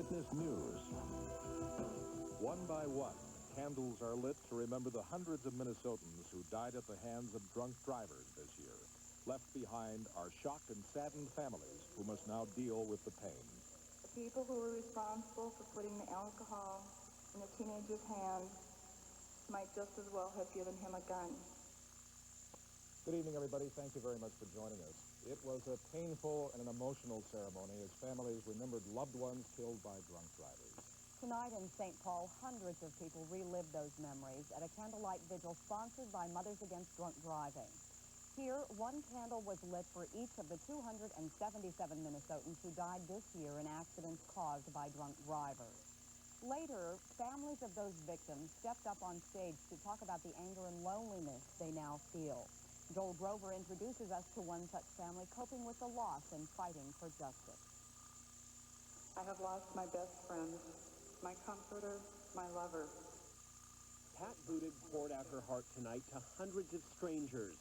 Eyewitness News. One by one, candles are lit to remember the hundreds of Minnesotans who died at the hands of drunk drivers this year. Left behind are shocked and saddened families who must now deal with the pain. The people who were responsible for putting the alcohol in the teenager's hand might just as well have given him a gun. Good evening, everybody. Thank you very much for joining us. It was a painful and an emotional ceremony as families remembered loved ones killed by drunk drivers. Tonight in St. Paul, hundreds of people relived those memories at a candlelight vigil sponsored by Mothers Against Drunk Driving. Here, one candle was lit for each of the 277 Minnesotans who died this year in accidents caused by drunk drivers. Later, families of those victims stepped up on stage to talk about the anger and loneliness they now feel. Joel Grover introduces us to one such family coping with the loss and fighting for justice. I have lost my best friend, my comforter, my lover. Pat Budig poured out her heart tonight to hundreds of strangers.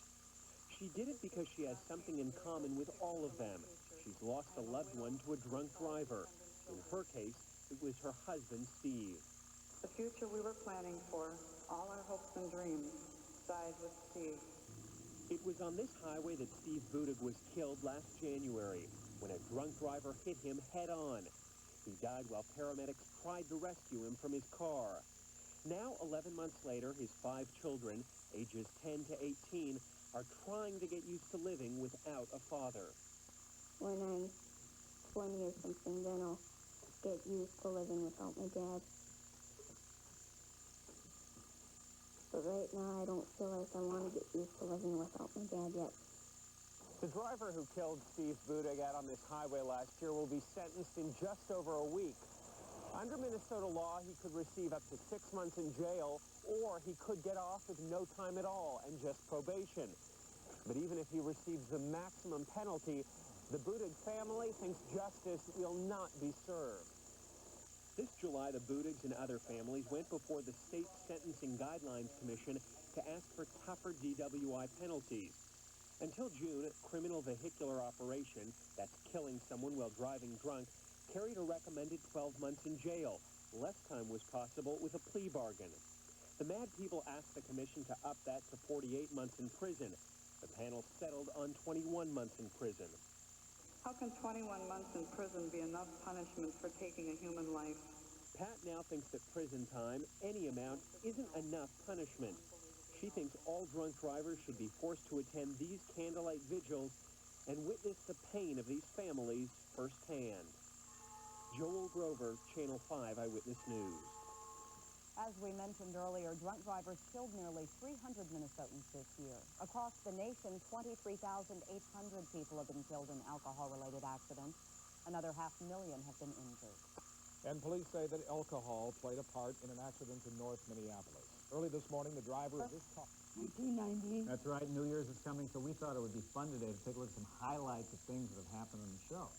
She did it because she has something in common with all of them. She's lost a loved one to a drunk driver. In her case, it was her husband, Steve. The future we were planning for, all our hopes and dreams, died with Steve. It was on this highway that Steve Budig was killed last January when a drunk driver hit him head-on. He died while paramedics tried to rescue him from his car. Now, 11 months later, his 5 children, ages 10 to 18, are trying to get used to living without a father. When I'm 20 or something, then I'll get used to living without my dad. But right now, I don't feel like I want to get used to living without my dad yet. The driver who killed Steve Budig out on this highway last year will be sentenced in just over a week. Under Minnesota law, he could receive up to 6 months in jail, or he could get off with no time at all and just probation. But even if he receives the maximum penalty, the Budig family thinks justice will not be served. This July, the Budigs and other families went before the State Sentencing Guidelines Commission to ask for tougher DWI penalties. Until June, criminal vehicular operation, that's killing someone while driving drunk, carried a recommended 12 months in jail. Less time was possible with a plea bargain. The Mad People asked the commission to up that to 48 months in prison. The panel settled on 21 months in prison. How can 21 months in prison be enough punishment for taking a human life? Pat now thinks that prison time, any amount, isn't enough punishment. She thinks all drunk drivers should be forced to attend these candlelight vigils and witness the pain of these families firsthand. Joel Grover, Channel 5 Eyewitness News. As we mentioned earlier, drunk drivers killed nearly 300 Minnesotans this year. Across the nation, 23,800 people have been killed in alcohol-related accidents. Another 500,000 have been injured. And police say that alcohol played a part in an accident in North Minneapolis. Early this morning, the driver of this car... 1990. That's right. New Year's is coming, so we thought it would be fun today to take a look at some highlights of things that have happened on the show.